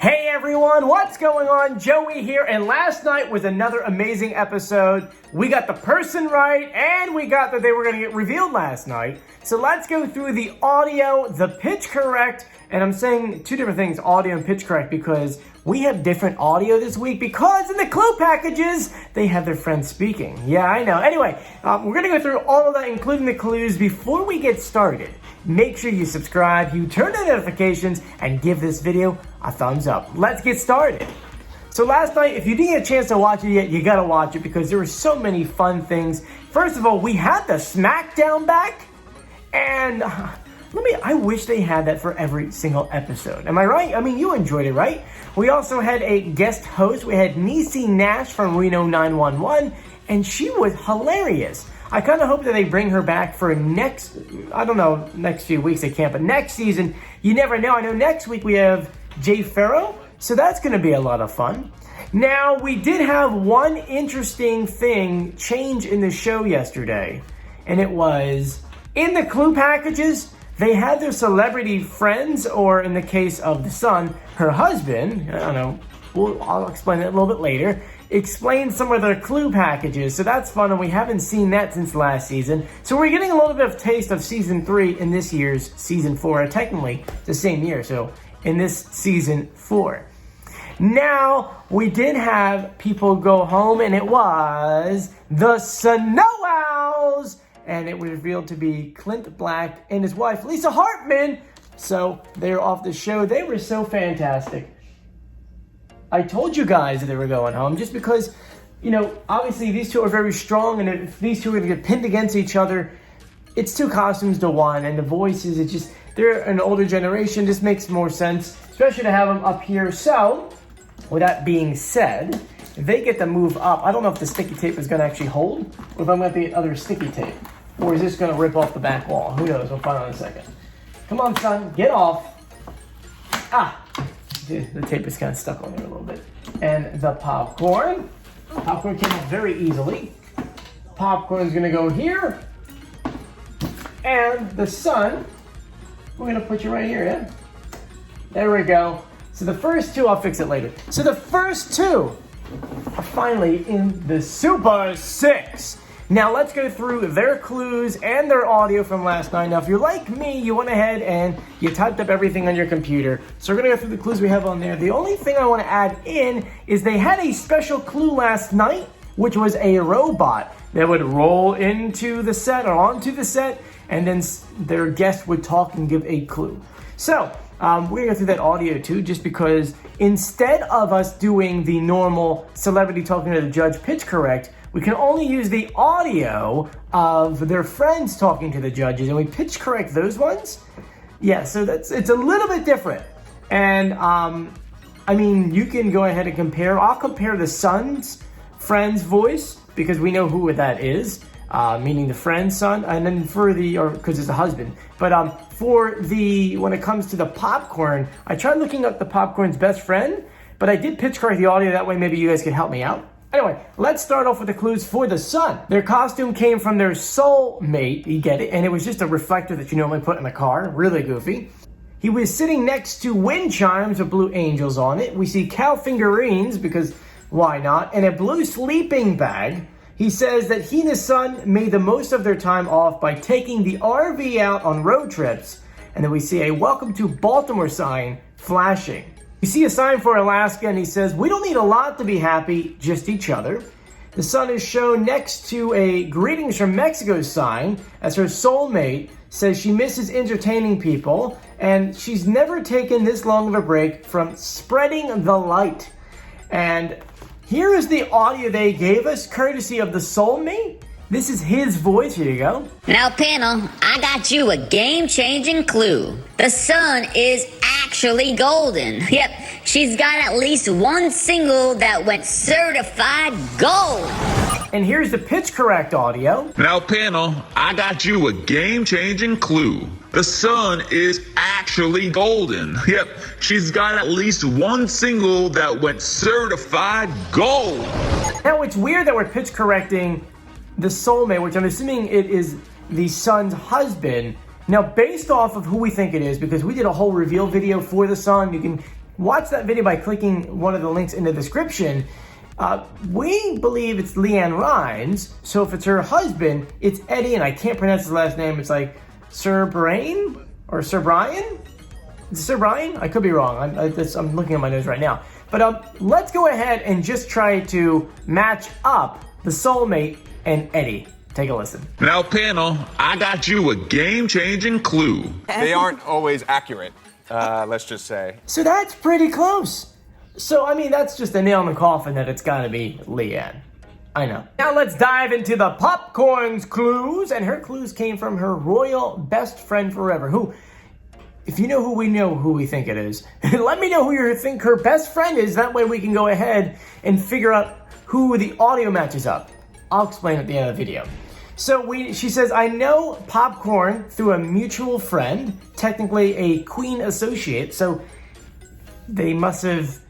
Hey everyone, what's going on? Joey here, and last night was another amazing episode. We got the person right, and we got that they were going to get revealed last night. So let's go through the audio, the pitch correct, and I'm saying two different things, audio and pitch correct, because we have different audio this week because in the clue packages, they have their friends speaking. Yeah, I know. Anyway, we're going to go through all of that, including the clues. Before we get started, make sure you subscribe, you turn on notifications, and give this video a thumbs up. Let's get started. So last night, if you didn't get a chance to watch it yet, you gotta watch it because there were so many fun things. First of all, we had the SmackDown back, and I wish they had that for every single episode. Am I right? I mean, you enjoyed it, right? We also had a guest host. We had Niecy Nash from Reno 911, and she was hilarious. I kind of hope that they bring her back for next few weeks they can't, but next season, you never know. I know next week we have Jay Farrow, so that's going to be a lot of fun. Now, we did have one interesting thing change in the show yesterday, and it was in the clue packages, they had their celebrity friends, or in the case of the son, her husband, I don't know, I'll explain it a little bit later, explain some of their clue packages, so that's fun, and we haven't seen that since last season. So we're getting a little bit of taste of season 3 in this year's season 4, technically the same year, so in this season 4. Now, we did have people go home, and it was the Snow Owls, and it was revealed to be Clint Black and his wife, Lisa Hartman. So they're off the show. They were so fantastic. I told you guys that they were going home just because, you know, obviously these two are very strong, and if these two are going to get pinned against each other, it's 2 costumes to 1, and the voices, it just, they're an older generation, just makes more sense, especially to have them up here. So, with that being said, if they get to move up, I don't know if the sticky tape is going to actually hold, or if I'm going to get other sticky tape, or is this going to rip off the back wall? Who knows? We'll find out in a second. Come on, son, get off. The tape is kind of stuck on there a little bit. And the popcorn. Popcorn came off very easily. Popcorn is going to go here. And the sun, we're going to put you right here, yeah? There we go. So the first 2, I'll fix it later. So the first 2 are finally in the Super 6. Now let's go through their clues and their audio from last night. Now if you're like me, you went ahead and you typed up everything on your computer. So we're going to go through the clues we have on there. The only thing I want to add in is they had a special clue last night, which was a robot that would roll into the set or onto the set, and then their guest would talk and give a clue. So we're going to go through that audio too, just because instead of us doing the normal celebrity talking to the judge pitch correct, we can only use the audio of their friends talking to the judges, and we pitch correct those ones. Yeah, so it's a little bit different. And I mean, you can go ahead and compare. I'll compare the son's friend's voice because we know who that is. Meaning the friend's son, and then because it's a husband. But when it comes to the popcorn, I tried looking up the popcorn's best friend, but I did pitch correct the audio, that way maybe you guys can help me out. Anyway, let's start off with the clues for the son. Their costume came from their soulmate, you get it, and it was just a reflector that you normally put in a car, really goofy. He was sitting next to wind chimes with blue angels on it. We see cow fingerings, because why not, and a blue sleeping bag. He says that he and his son made the most of their time off by taking the RV out on road trips. And then we see a welcome to Baltimore sign flashing. We see a sign for Alaska, and he says, we don't need a lot to be happy, just each other. The son is shown next to a greetings from Mexico sign as her soulmate says she misses entertaining people, and she's never taken this long of a break from spreading the light. And here is the audio they gave us, courtesy of the soulmate. This is his voice. Here you go. Now, panel, I got you a game-changing clue. The sun is actually golden. Yep, she's got at least one single that went certified gold. And here's the pitch correct audio. Now, panel, I got you a game-changing clue. The sun is actually golden. Yep, she's got at least one single that went certified gold. Now, it's weird that we're pitch correcting the soulmate, which I'm assuming it is the son's husband. Now, based off of who we think it is, because we did a whole reveal video for the son, you can watch that video by clicking one of the links in the description. We believe it's Leanne Rhymes, so if it's her husband, it's Eddie, and I can't pronounce his last name. It's like Sir Brian or Sir Brian? Is it Sir Brian? I could be wrong. I'm looking at my nose right now. But let's go ahead and just try to match up the soulmate and Eddie. Take a listen. Now, panel, I got you a game-changing clue. They aren't always accurate, let's just say. So that's pretty close. So, I mean, that's just a nail in the coffin that it's gotta be Leanne. I know. Now let's dive into the popcorn's clues. And her clues came from her royal best friend forever, who, if you know who we think it is. Let me know who you think her best friend is. That way we can go ahead and figure out who the audio matches up. I'll explain at the end of the video. So she says, I know Popcorn through a mutual friend, technically a Queen associate. So they must have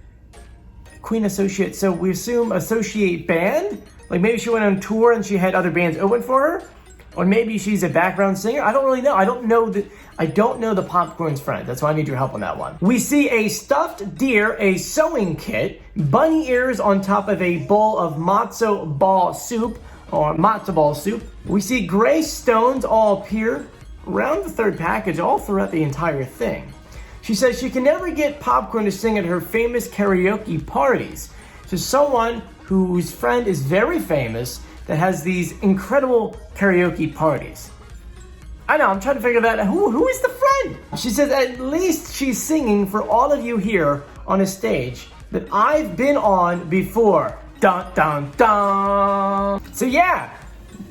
Queen associate. So we assume associate band. Like maybe she went on tour and she had other bands open for her. Or maybe she's a background singer. I don't really know. I don't know the Popcorn's friend. That's why I need your help on that one. We see a stuffed deer, a sewing kit, bunny ears on top of a bowl of matzo ball soup, or matzo ball soup. We see gray stones all appear around the third package, all throughout the entire thing. She says she can never get Popcorn to sing at her famous karaoke parties. So someone whose friend is very famous that has these incredible karaoke parties. I know, I'm trying to figure that out. Who is the friend? She says at least she's singing for all of you here on a stage that I've been on before. Dun, dun, dun. So yeah,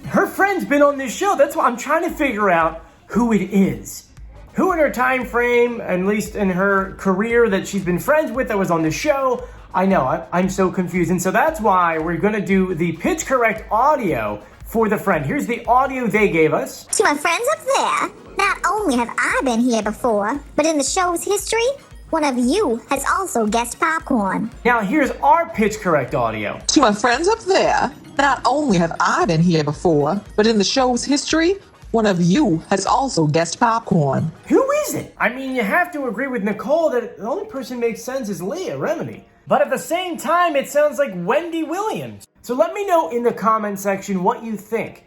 her friend's been on this show. That's why I'm trying to figure out who it is. Who in her time frame, at least in her career that she's been friends with that was on the show. I know, I'm so confused. And so that's why we're gonna do the pitch correct audio for the friend. Here's the audio they gave us. To my friends up there, not only have I been here before, but in the show's history, one of you has also guessed Popcorn. Now here's our pitch correct audio. To my friends up there, not only have I been here before, but in the show's history, one of you has also guessed Popcorn. Who is it? I mean, you have to agree with Nicole that the only person who makes sense is Leah Remini. But at the same time, it sounds like Wendy Williams. So let me know in the comment section what you think.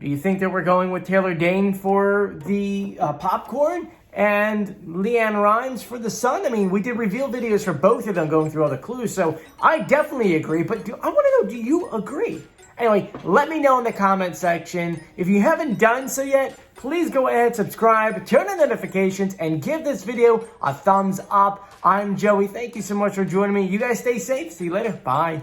Do you think that we're going with Taylor Dayne for the Popcorn and Leanne Rhymes for the Sun? I mean, we did reveal videos for both of them going through all the clues, so I definitely agree. But I want to know, do you agree? Anyway, let me know in the comment section. If you haven't done so yet, please go ahead, subscribe, turn on notifications, and give this video a thumbs up. I'm Joey. Thank you so much for joining me. You guys stay safe. See you later. Bye.